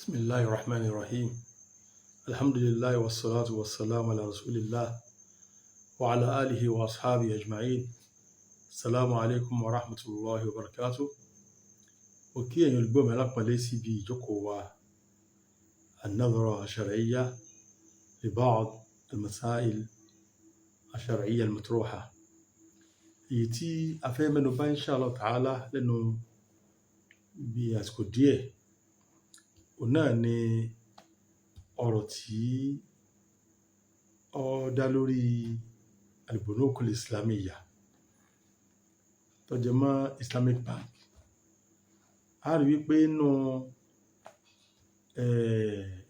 بسم الله الرحمن الرحيم الحمد لله والصلاة والسلام على رسول الله وعلى آله وأصحابه أجمعين السلام عليكم ورحمة الله وبركاته وكي يلقوا ملاك مليسي بجوكوا النظرة الشرعية لبعض المسائل الشرعية المطروحة يتي أفهم أنه إن شاء الله تعالى لأنه بيسكو ديه ọ̀nà ni ọ̀rọ̀ tí ó dá lórí al-bunukul islamiyya tó jẹ mọ́ Islamic Bank. A rí wípé nínú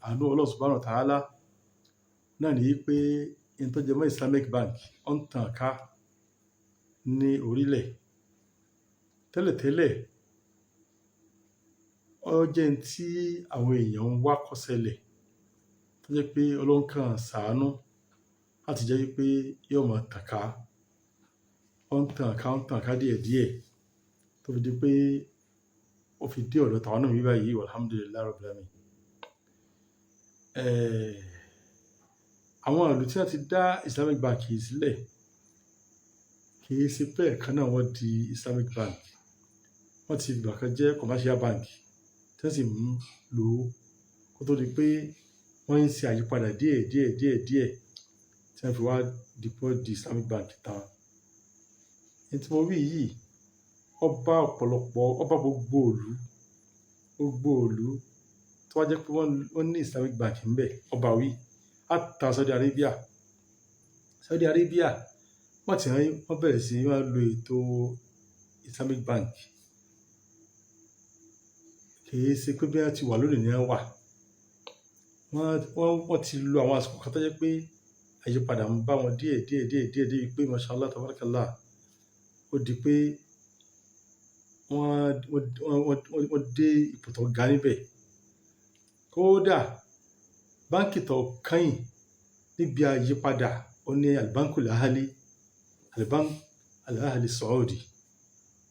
àánú Allah subhanahu wa ta'ala náà ni wípé in tó jẹ mọ́ Islamic Bank ó ń tàn ká ní orílẹ̀ tẹ́lẹ̀tẹ́lẹ̀. Ó jẹ́ tí àwọn èèyàn ń wá kọ́sẹ̀lẹ̀ tó jẹ́ pé Ọlọ́run kàn ṣàánú láti jẹ́ wípé yóò máa tàn ká, ó ń tàn ká díẹ̀díẹ̀ tó fi di pé ó fi dé ọ̀dọ̀ tàwọn náà wí báyìí alhamdulillahi rabbil alamin. Àwọn ìlú tí wọ́n ti dá Islamic Bank yìí sílẹ̀ kì í ṣe pé ẹ̀kan náà wọ́n di Islamic Bank. Wọ́n ti ìgbà kan jẹ́ commercial bank tí wọ́n sì ń lò ó kó tó di pé wọ́n ń ṣe àyípadà díẹ̀ tí wọ́n fi wá dìpọ́ di Islamic Bank tán. Ní tí mo wí yìí ọba gbogbo ìlú tó wá jẹ́ pé wọ́n ní Islamic Bank ń bẹ ọba wí àtà Saudi Arabia wọ́n bẹ̀rẹ̀ sí wọ́n lo ètò Islamic Bank. Kìí ṣe pé bí wọ́n ti wà lónìí ni wọ́n wà, wọ́n ti lo àwọn àsìkò kan tó jẹ́ pé àyípadà ń bá wọn díẹ̀ pé mashallah tabarakallah ó di pé wọ́n dé ipò tó ga níbẹ̀. Kódà báńkì tó kẹ́yìn níbi àyípadà ó ní al-Bankul Ahli Saudi,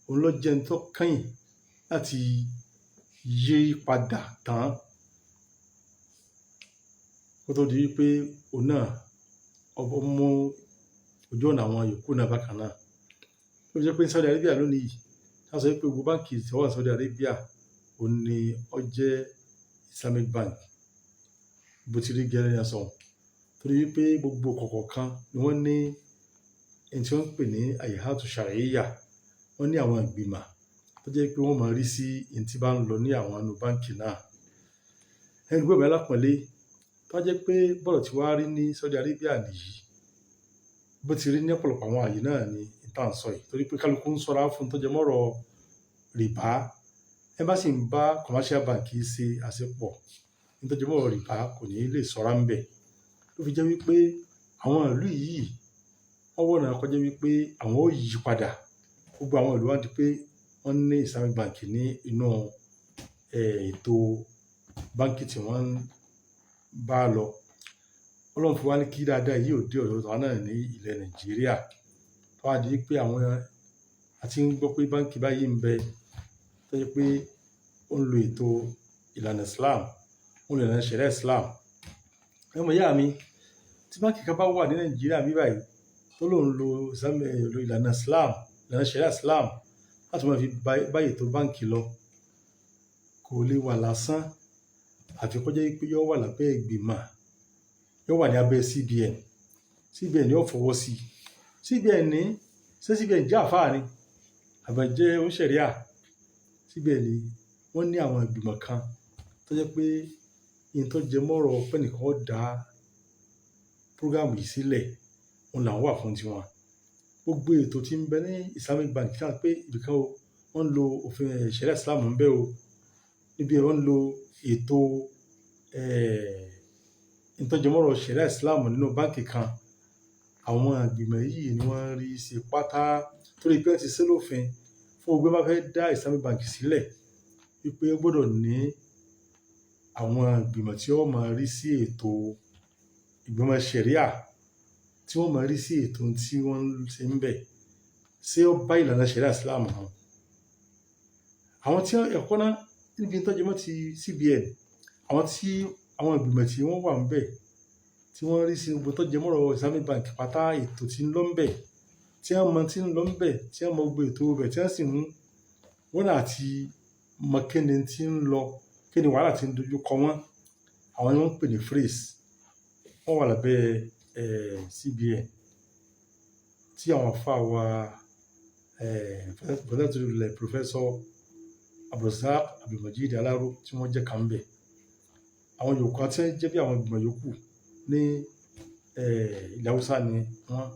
òun ló jẹ́ tó kẹ́yìn láti yí padà tán kó tó di wípé òun náà mú ojú ọ̀nà àwọn yòókù náà bákan náà. Ó jẹ́ pé ní Saudi Arabia lónìí a sọ pé gbogbo báńkì tí wọ́n wà ní Saudi Arabia òun ni ó jẹ́ Islamic Bank bó ti rí gẹ́rẹ́ yẹn sọ, torí wípé gbogbo kọ̀ọ̀kan ni wọ́n ní ẹni tí wọ́n ń pè ní hay'atu shar'iyya, wọ́n ní àwọn ìgbìmọ̀ tó jẹ́ pé wọ́n máa rí sí in tí bá ń lọ ní àwọn inú báńkì náà. Ẹni gbọ́dọ̀ alápọ̀nlé tó jẹ́ pé bọ́rọ̀ tí wàá rí ní Saudi Arabia nìyí bó ti rí ní ọ̀pọ̀lọpọ̀ àwọn àyè náà ni ìta ń sọ yìí, torí pé kálukú ń ṣọ́ra fún tó jẹ mọ́rọ̀ rìbá. Ẹ bá sì ń bá commercial bank ṣe àṣepọ̀ ní tó jẹ mọ́rọ̀ rìbá kò ní lè ṣọ́ra ń bẹ̀. Ló fi jẹ́ wípé àwọn ìlú yìí wọ́n wọ̀nà kọjá wípé àwọn ó yí padà. Gbogbo àwọn ìlú wá di pé wọ́n ní Islamic Bank ní inú ètò báńkì tí wọ́n ń bá lọ. Ọlọ́run fi wá ní kí dáadáa yìí ò dé ọ̀dọ̀ wa náà ní ilẹ̀ Nàìjíríà tó wá di pé àwọn àti ń gbọ́ pé báńkì báyìí ń bẹ tó jẹ́ pé ó ń lo ètò ìlànà Islam, ó ń lo ìlànà ṣẹ̀ríà Islam. Ọmọ ìyá mi tí báńkì kan bá wà ní Nàìjíríà bí báyìí tó lóun lo ìlànà Islam, ìlànà ṣẹ̀ríà Islam láti máa fi bá ètò báńkì lọ kò lè wà lásán, àfi kó jẹ́ pé yóò wà lábẹ́ ìgbìmọ̀, yóò wà ní abẹ́ CBN yóò fọwọ́ sí. CBN jẹ́ àfáà ni àbẹ̀jẹ́ oníṣẹ̀ríà. CBN wọ́n ní àwọn ìgbìmọ̀ kan tó jẹ́ pé in tó jẹ mọ́rọ̀ pẹ́nìkan ó dá prógámù yìí sílẹ̀ òun làwọn wà fún tiwọn. Gbogbo ètò tí ń bẹ ní Islamic Bank náà pé ibìkan wọ́n lo òfin ṣẹ̀ríà Islam ń bẹ o, níbi wọ́n lo ètò ìtọ́jẹmọ́rọ̀ ṣẹ̀ríà Islam nínú báńkì kan. Àwọn ìgbìmọ̀ yìí ni wọ́n rí sí pátá torí pé wọ́n ti ṣe lófin fún gbogbo bá fẹ́ dá Islamic Bank sílẹ̀ wípé ó gbọ́dọ̀ ní àwọn ìgbìmọ̀ tí wọ́n máa rí sí ètò ìgbìmọ̀ ṣẹ̀ríà tí wọ́n máa rí sí ètò tí wọ́n ń ṣe ń bẹ̀ ṣé ó bá ìlànà ṣẹ̀ríà Islam mu. Àwọn tí ẹ̀kọ́ náà níbi tó jẹ mọ́ ti CBN àwọn ìgbìmọ̀ tí wọ́n wà ń bẹ̀ tí wọ́n rí sí gbogbo tó jẹ mọ́rọ̀ Islamic Bank pátá ètò tí ń lọ ń bẹ̀ tí wọ́n mọ tí ń lọ ń bẹ̀ tí wọ́n mọ gbogbo ètò bẹ̀ tí wọ́n sì ń wọ́n àti mọ kíni tí ń lọ kíni wàhálà tí ń dojú kọ wọ́n àwọn ni wọ́n ń pè ní phrase wọ́n wà lábẹ́ CBN tí àwọn àfáà wa Professor Abdulrasaq Abdulmajid Alaro tí wọ́n jẹ́ kan bẹ̀ àwọn yòókù àti jẹ́ bí àwọn ìgbìmọ̀ yòókù ní ilẹ̀ Haúsá ni wọ́n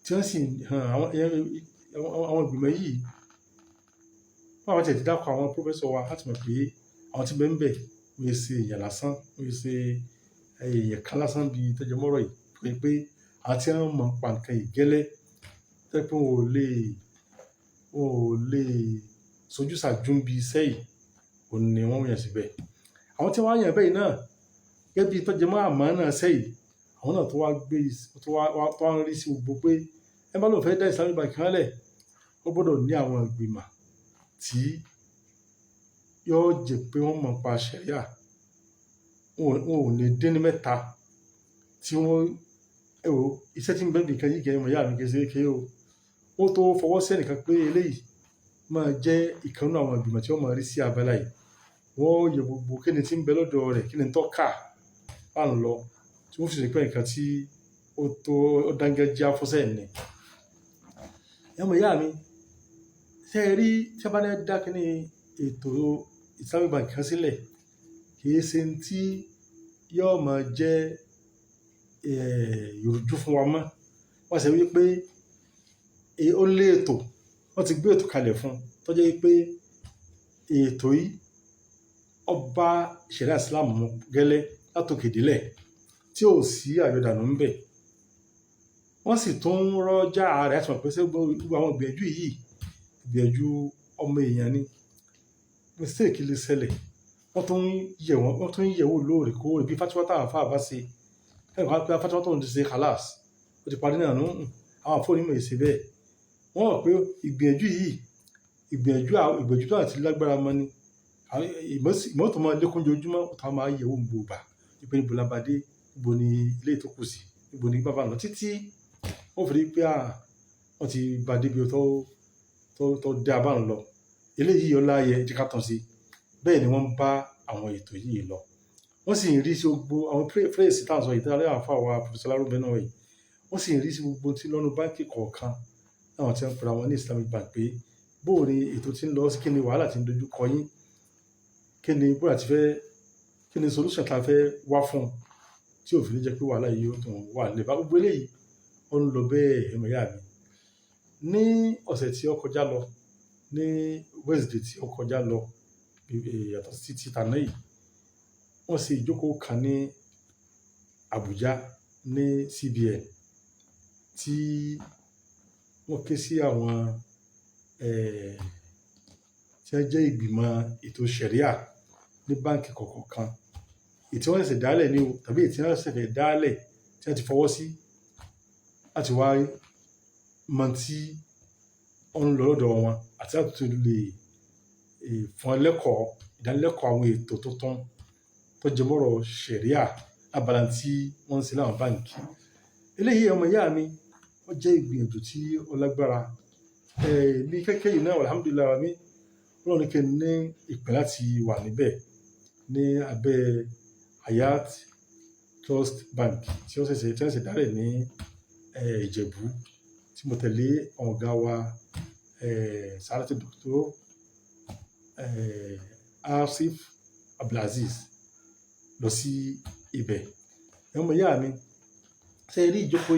tí wọ́n sì àwọn ìgbìmọ̀ yìí wọ́n àwọn tẹ̀ ti dákọ̀ àwọn professor wa láti mọ̀ pé àwọn tí bẹ́ẹ̀ ń bẹ̀ wọ́n yẹ ṣe èèyàn lásán wọ́n yẹ ṣe èèyàn kan lásán bíi tọ́jú mọ́rọ̀ yìí pé àwọn tí wọ́n mọ̀ pa nǹkan yìí gẹ́lẹ́ tẹ́ pé wọn ò lè sojú sàjú bí iṣẹ́ yìí òun ni wọ́n yàn síbẹ̀ àwọn tí wọ́n yàn bẹ́ẹ̀ náà gẹ́gẹ́ bí tọ́jú mọ́ àmọ́ náà sẹ́yìn àwọn náà tó wá gbé tó wá ń rí sí gbogbo pé ẹ bá lóun fẹ́ dá Islamic Bank kan lẹ̀ ó gbọ́dọ̀ ní àwọn ìgbìmọ̀ tí yóò jẹ́ pé wọ́n mọ̀ pa ṣẹ̀ríà wọn ò ní dín ní mẹ́ta tí wọ́n iṣẹ́ tí ń bẹ́ẹ̀ nìkan yìí kẹ́ mọ̀ yá mi kéṣeké o wọ́n tó fọwọ́ sí ẹnìkan pé eléyìí máa jẹ́ ìkànnì àwọn ìgbìmọ̀ tí wọ́n máa rí sí abala yìí wọ́n yẹ gbogbo kí ni tí ń bẹ lọ́dọ̀ rẹ̀ kí ni tó kà á ń lọ tí wọ́n fi ṣe pé nǹkan tí ó dángájíá fọ́sẹ̀ ní. ẹ̀mọ̀ ìyá mi ṣe é rí tí a bá ní dá kí ni ètò Islamic Bank kan sílẹ̀ kì í ṣe tí yóò máa jẹ́ ìrújú fún wa mọ́ wọ́n ṣe wípé ó lé ètò wọ́n ti gbé ètò kalẹ̀ fún tó jẹ́ wípé ètò yìí ọba ṣẹ̀ríà Islam mú gẹ́lẹ́ látòkè délẹ̀ tí ò sí àyọdànù ń bẹ̀ wọ́n sì tún ń rọ́jà rẹ̀ àti pé gbogbo àwọn ìgbìyànjú yìí ìgbìyànjú ọmọ èèyàn ni mistake lè ṣẹlẹ̀ wọ́n tún ń yẹ̀wò lóòrèkóòrè bí fatiwa táwọn afá bá ṣe ẹnì kan pé fatiwa tó ń ṣe khalas ó ti parí náà nù àwọn àfọ onímọ̀ èsì bẹ́ẹ̀ wọ́n rò pé ìgbìyànjú yìí ìgbìyànjú tó àti lágbára mọ́ ni ìmọ̀ tó máa lékún ojoojúmọ́ tó máa yẹ̀wò gbòòbà ìpè níbo labadé níbo ni ilé tó kù sí níbo ni bàbá lọ títí wọ́n fi rí pé wọ́n ti bá débi tó dé abáhùn lọ eléyìí ọlá yẹ jí ká tán sí bẹ́ẹ̀ ni wọ́n ń bá àwọn ètò yìí lọ wọ́n sì ń rí sí gbogbo àwọn pírẹ́sì táwọn sọ ìtàlẹ́ àwọn afáwà Professor Lárúbẹ́ náà yìí wọ́n sì ń rí sí gbogbo tí lọ́nu báńkì kọ̀ọ̀kan láwọn tí wọ́n pera wọn ní Islamic Bank pé bóò ni ètò tí ń lọ sí kí ni wàhálà tí ń dojú kọ yín kí ni bó àti fẹ́ kí ni solution tá a fẹ́ wá fún tí òfin jẹ́ pé wàhálà yìí ó tún wà lè bá gbogbo eléyìí ó ń lọ bẹ́ẹ̀ ẹ̀mọ̀ ìyá mi ní ọ̀sẹ̀ tí ó kọjá lọ ní Wednesday tí ó kọjá lọ yàtọ̀ sí ti tàná yìí wọ́n ṣe ìjókòó kan ní Abuja ní CBN tí wọ́n ké sí àwọn tí wọ́n jẹ́ ìgbìmọ̀ ètò ṣẹ̀ríà ní báǹkì kọ̀ọ̀kan ètí wọ́n ṣẹ̀ṣẹ̀ dálẹ̀ ní o tàbí ètí wọ́n ṣẹ̀ṣẹ̀ dálẹ̀ tí wọ́n ti fọwọ́ sí láti wá mọ tí ó ń lọ lọ́dọ̀ wọn àti láti tún lè fún ìdánilẹ́kọ̀ọ́ àwọn ètò tuntun tó jẹ mọ́rọ̀ ṣẹ̀ríà abala tí wọ́n ń ṣe láwọn báǹkì eléyìí ọmọ ìyá mi ó jẹ́ ìgbìyànjú tí ó lágbára ní kẹ́kẹ́ yìí náà alhamdulillah mi wọ́n ní kí n ní ìpín láti wà níbẹ̀ ní abẹ́ Hayat Trust Bank tí wọ́n ṣẹ̀ṣẹ̀ dálẹ̀ ní Ìjẹ̀bú tí mo tẹ̀lé ọ̀gá wa Sàrátì Dr. Asif Abdulaziz lọ sí ibẹ̀ ọmọ ìyá mi ṣe rí ìjókòó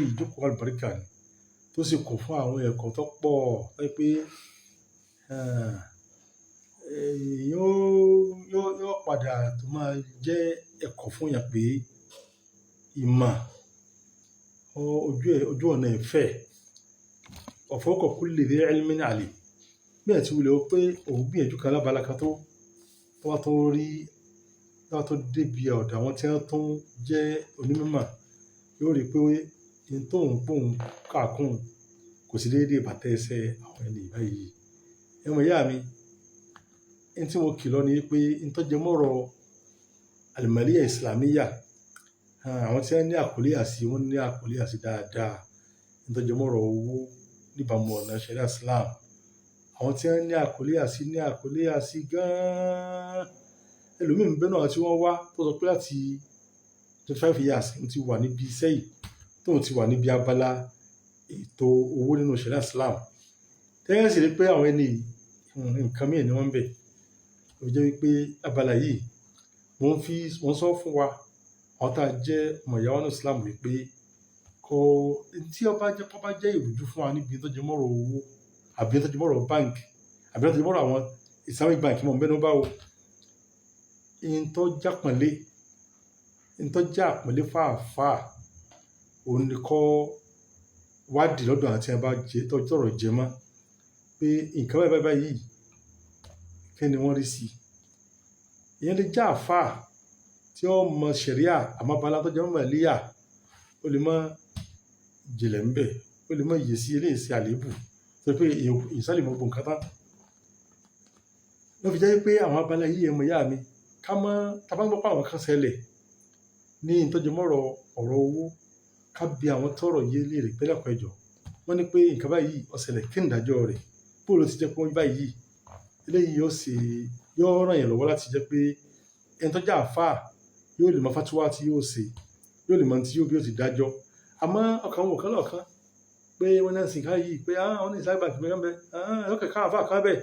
àlùbáríkà ni tó sì kún fún àwọn ẹ̀kọ́ tó pọ̀ pé yóò padà tó máa jẹ́ ẹ̀kọ́ fún yàn pé ìmọ̀ ojú ọ̀nà ìfẹ́ ọ̀fọ́kọ̀ kulli dhi ilmin alim bí ẹ̀ tí wulẹ̀ ó pé òun gbìyànjú kan lábala kan tó wá tó rí wá tó débi ọ̀dọ̀ àwọn tí wọ́n tó jẹ́ onímọ̀ yóò rí pé ní tóun pòun káàkùn kò sí déédéé bàtẹ́ ẹsẹ̀ àwọn ẹni báyìí ẹmọ ìyá mi ní tí mo kìlọ̀ ni pé ní tó jẹ mọ́rọ̀ alimaliya islamiyya, àwọn tí wọ́n ní àkólé àsí wọ́n ní àkólé àsí dáadáa nítorí mọ́rọ̀ owó níbàámu ọ̀nà ṣẹ̀ríà Islam. Àwọn tí wọ́n ní àkólé àsí gan-an. Ẹlòmíín bẹ́ẹ̀ náà tí wọ́n wá tó sọ pé láti 25 years ti wà níbi iṣẹ́ yìí tóun ti wà níbi abala ètò owó nínú ṣẹ̀ríà Islam. Tẹ́yẹ̀ sì rí pé àwọn ẹni nǹkan mìíràn ni wọ́n ń bẹ̀. Ó jẹ́ wípé abala yìí mo ń sọ fún wa àwọn tá a jẹ́ ọmọ ìyá wa ní Islam wípé tí ó bá jẹ́ ìrújú fún wa níbi tó jẹ́ mọ́rọ̀ owó àbí tó jẹ́ mọ́rọ̀ báńkì àbí tó jẹ́ mọ́rọ̀ àwọn Islamic bank mọ̀ bẹ́ẹ̀ ló bá wo ìntọ́ jẹ́ àpọ́nlé fáàfáà òun ni kọ́ wádìí lọ́dọ̀ àti ẹ̀ bá jẹ́ tọ́rọ̀ jẹ mọ́ pé nǹkan báyìí kí ni wọ́n rí sí. Ìyẹn lè jẹ́ àfáà tí ó mọ ṣẹ̀ríà àmọ́ abala tó jẹ́ mọ́ màlíyà ó lè mọ́ jìnlẹ̀ ń bẹ̀, ó lè mọ́ iye sí eléyìí sí àléébù tó pé ìsálì mọ́ gbọ̀n kátá. Ló fi jẹ́ pé àwọn abala yìí ẹmọ ìyá mi ká mọ́ tàbá ń gbọ́ pé àwọn kan ṣẹlẹ̀ ní ìtọ́jú mọ́rọ̀ ọ̀rọ̀ owó ká bí àwọn tọ́rọ̀ yé léèrè pẹ́lẹ́pẹ́ ẹjọ́ wọ́n ní pé nǹkan báyìí ó ṣẹlẹ̀ kí ni ìdájọ́ rẹ̀ bóòlù ti jẹ́ pé wọ́n báyìí eléyìí yóò ràn yẹn lọ́wọ́ láti jẹ́ pé ẹni tó jẹ́ àfáà yóò lè mọ fatuwa tí yóò ṣe yóò lè mọ tí yóò bí ó ti dájọ́. Àmọ́ ọkàn wọn kan lọ́ọ̀kan pé wọ́n náà sì ká yìí pé àwọn ní Islamic bank mẹ́rin bẹ́ẹ̀ ọkàn ká àfáà kan bẹ́ẹ̀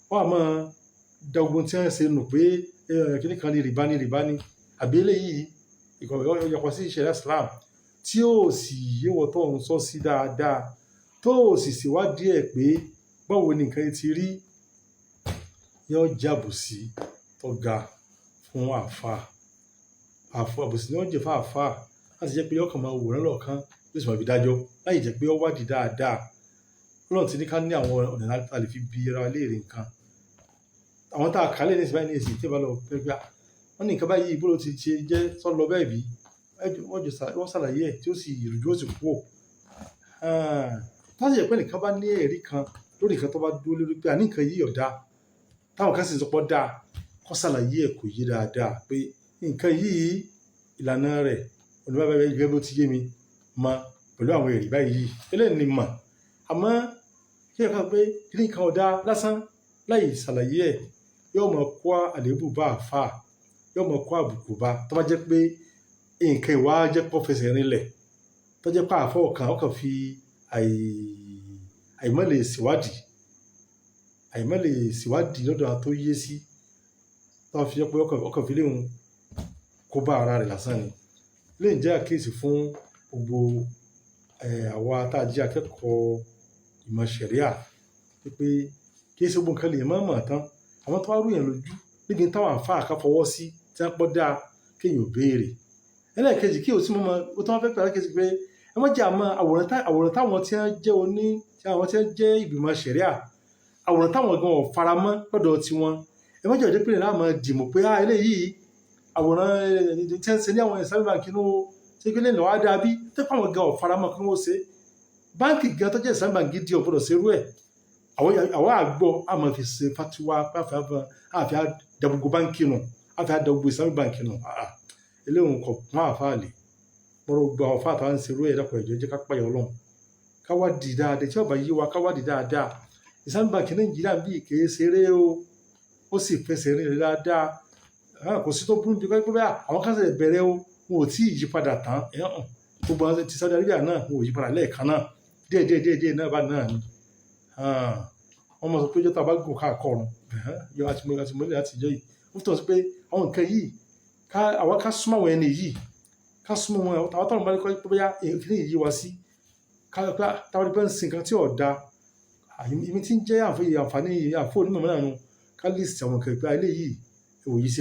wọ́n àmọ́ da ogun tí wọ́n ṣe nù pé kíní kan ní rìbá ni àbí eléyìí ìkọ̀yọ̀kọ̀ sí ìṣẹ̀lẹ̀ Islam tí ó sì yéwọ̀ tó ń sọ sí dáadáa tó sì ṣèwádìí ẹ̀ pé báwo ni nǹkan ti rí yóò jábù sí tó ga fún àfáà àbòsí ni wọ́n jẹ́ fún àfáà láti jẹ́ pé yọkàn máa wòrán lọ́ọ̀kan yóò sì máa fi dájọ́ láì jẹ́ pé ó wádìí dáadáa. Ọlọ́run ti ní ká ní àwọn ọ̀nà láti lè fi bi ara léèrè nǹkan. Àwọn tá a kà lẹ́yìn ìsìnbáyìí ní èsì tí ìbá lọ pẹ́ gbà wọ́n ní nǹkan báyìí ìbúrò ti ṣe jẹ́ sọ́lọ bẹ́ẹ̀ bí wọ́n ṣàlàyé ẹ̀ tí ó sì ìrújú ó sì kú ò. Láti jẹ́ pé nìkan bá ní ẹ̀rí kan lórí nǹkan tó bá dúró lórí pé àní nǹkan yìí ọ̀dá táwọn kan sì ń sọpọ̀ dáa kó ṣàlàyé ẹ̀ kò yé dáadáa pé nǹkan yìí ìlànà rẹ̀ oníbàbà gẹ́gẹ́ bó ti yé mi mọ pẹ̀lú àwọn ẹ̀rí báyìí eléyìí ni mọ̀. Àmọ́ kí ẹ̀ka pé kí nǹkan ọ̀dá lásán láì ṣàlàyé ẹ̀ yóò mọ̀ kó àléébù bá àfáà yóò mọ̀ kó àbùkù bá tó bá jẹ́ pé nǹkan ìwà jẹ́ pọ́ fẹsẹ̀ rinlẹ̀ tó jẹ́ pé àfọ́ ọkàn fi àìmọ́lẹ̀ ṣèwádìí lọ́dọ̀ àwọn tó yé sí tó fi jẹ́ pé ọkàn fi léhun kó bá ara rẹ̀ lásán ni. Lè jẹ́ àkíyèsí fún gbogbo àwa tá a jẹ́ akẹ́kọ̀ọ́ ìmọ̀ ṣẹ̀ríà pé kí ṣe gbogbo nǹkan lè mọ̀ tán àwọn tó wá rú yẹn lójú níbi táwọn àfáà ká fọwọ́ sí tí wọ́n pọ́ dáa kéèyàn béèrè. Ẹlẹ́ẹ̀kejì kí o sì mọ́ o tó wọ́n fẹ́ pẹ̀lú àkíyèsí pé ẹ mọ́ jẹ́ àmọ́ àwòrán táwọn tí wọ́n jẹ́ ìgbìmọ̀ ṣẹ̀ríà àwòrán táwọn gan faramọ́ lọ́dọ̀ tiwọn ẹ mọ́ jẹ́ ọ̀jẹ́ pé láàmú dìmọ̀ pé eléyìí àwòrán tí wọ́n ṣe ní àwọn Islamic bank inú ṣé kí lẹ́nu wá dáa bí tó fáwọn gan faramọ́ kí wọ́n ṣe báńkì gan tó jẹ́ Islamic bank gidi ọ̀gbọ́dọ̀ ṣerú ẹ̀ àwọn àgbọ̀ àmọ́ fi ṣe fatiwa àfi àdàgbogbo báńkì nù àfi àdàgbogbo Islamic bank nù eléyìí kò pọ́n àfáà lè mọ́rọ̀ gbọ́ àwọn fáà táwọn ń ṣerú ẹ̀ dàpọ̀ ẹ̀jọ́ jẹ́ ká pààyàn Ọlọ́run káwádìí dáadáa tí ọba yí wa káwádìí dáadáa Islamic bank Nàìjíríà bí kèé ṣeré ó sì fẹsẹ̀ rìn dáadáa kò sí tó burú bí pé àwọn kan ṣe bẹ̀rẹ̀ wọn ò tí ì yí padà tán gbogbo àwọn ti Saudi Arabia náà wọn ò yí padà lẹ́ẹ̀kan náà díẹ̀ náà bá náà ni wọ́n mọ̀ sọ pé jọ́ta bá gùn káàkọ́rùn yọ àtìmọ́lẹ̀ láti jọ yìí ó tọ́ sí pé àwọn nǹkan yìí àwọn ká súnmọ́ àwọn ẹni yìí ká súnmọ́ wọn àwọn táwọn bá ní kọ́ pé bóyá ìpínlẹ̀ yìí wá sí táwọn bá ń sin nǹkan tí ò da ìmí tí ń jẹ́ àǹfààní àfọ onímọ̀ náà nu ká lè sí àwọn nǹkan ìpínlẹ̀ ilé yìí òyì sí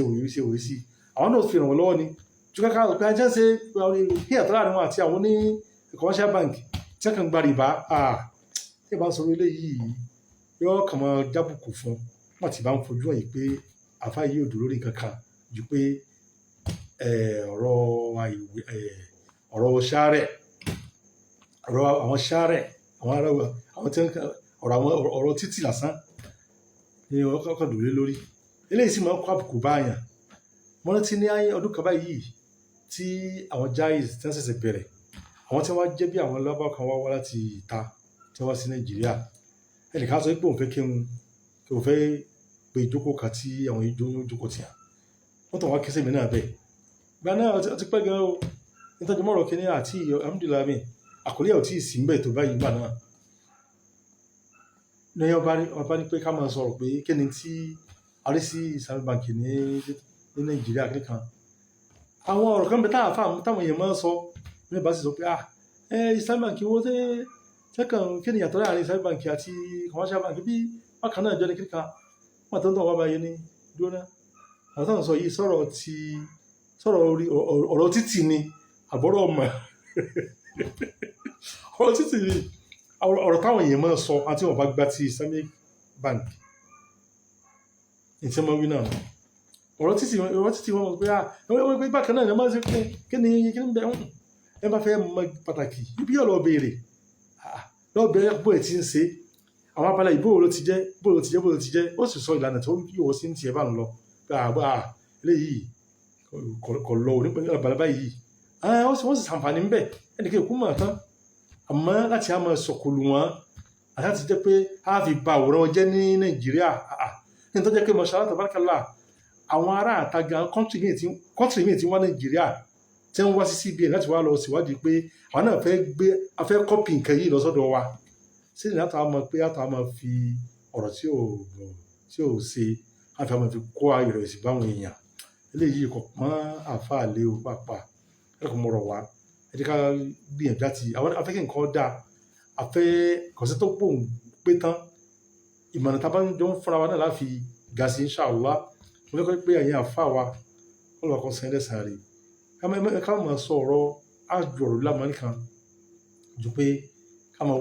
àwọn náà fi ràn wọ́n lọ́wọ́ ni ju ká káàkiri pé ajá ṣe kí àtàrà ni wọn àti àwọn ní commercial bank tí wọ́n kàn gba rìbá tí ẹ bá ń sọ ilé yìí yóò kàn máa jábùkù fún wọn àti bá ń fojú ẹ̀yìn pé àfáà yìí ò dúró lórí nǹkan kan ju pé ọ̀rọ̀ ṣáárẹ̀ ọ̀rọ̀ àwọn ṣáárẹ̀ àwọn tí ọ̀rọ̀ títì lásán ni wọ́n kọ́kọ́ dúró lórí eléyìí sì máa ń kó àbùkù báyàn. Mo rántí ní ọdún kan báyìí tí àwọn Jaiz tí wọ́n ṣẹ̀ṣẹ̀ bẹ̀rẹ̀, àwọn tí wọ́n jẹ́ bí àwọn lọ́bàá kan wá láti ìta tí wọ́n wá sí Nàìjíríà, ẹnìkan sọ pé òun fẹ́ kí òun fẹ́ pe ìjókòó kan tí àwọn ìjókòó tì hàn, wọ́n tàn wá kí sẹ́mi náà bẹ́ẹ̀. Ìgbà náà ó ti pẹ́ gan o, nítorí mọ̀rọ̀ kìíní àti alhamdulillah àkọlé ẹ̀ ò tí ì sí mbẹ̀ tó báyìí gbà náà. Ní ọba ní pé ká máa sọ̀rọ̀ pé kí ni tí a rí sí Islamic Bank ní Nàìjíríà kíkan. Àwọn ọ̀rọ̀ kan bẹ táwọn èèyàn máa ń sọ ní ìbá sì sọ pé Islamic Bank wo tẹ́kàn kí ni yàtọ̀ láàrin Islamic Bank àti commercial bank bí bákan náà jọ ní kíkan. Wọ́n tó ń tọ̀ wá báyìí ní dúró àwọn táwọn sọ yìí ọ̀rọ̀ títì ni àbọ̀rọ̀ ọmọ ọ̀rọ̀ títì ni ọ̀rọ̀ táwọn èèyàn máa ń sọ àti wọn bá gbá ti Islamic Bank ní tí wọ́n wí náà ọ̀rọ̀ títì wọn mọ̀ pé bákan náà ni wọ́n máa ń ṣe pé kí ni bẹ́ẹ̀ ẹ bá fẹ́ mọ pàtàkì ibi yóò lọ béèrè bó ẹ̀ ti ń ṣe àwọn abala ìbò ló ti jẹ́ ó sì sọ ìlànà tó yíwọ́ sí ti ẹ̀ bá ń lọ gbà eléyìí kò lọ onípẹ̀lú àbálá báyìí wọ́n sì sàǹfààní ń bẹ̀ ẹnìkan ìkú mọ̀ tán àmọ́ láti á máa sọ̀kòlù wọn àti láti jẹ́ pé a fi ba àwòrán wọn jẹ́ ní Nàìjíríà ní tó jẹ́ pé mashallah tabarakallah àwọn ará àtaga kọ́ńtì míì tí wọ́n Nàìjíríà tí wọ́n wá sí CBN láti wá lọ síwádìí pé àwọn náà fẹ́ kọ́pì nǹkan yìí lọ́sọ́dọ̀ wa sí ní látà mọ̀ pé látà mọ̀ fi ọ̀rọ̀ tí ò ṣe àfi àmọ̀ fi kó ìrẹ̀wẹ̀sì báwọn èèyàn eléyìí kò pọ́n àfa àlè o pàápàá ẹ̀kọ́ mọ̀rọ̀ wá ẹ jẹ́ ká gbìyànjú àti àwọn afẹ́kẹ́ nǹkan dáa afẹ́ kọ̀sẹ́ tó pò ń pé tán ìmọ̀ràn tá a bá ń jọ ń fúnra wa náà láfi ga sí inshallah mo fẹ́ kọ́ pé ẹ̀yin àfa wa wọ́n lọ́kọ́ sẹ́yìn lẹ́sàn-án rè ká máa sọ ọ̀rọ̀ àjọ̀rọ̀ lámọ́ nìkan ju pé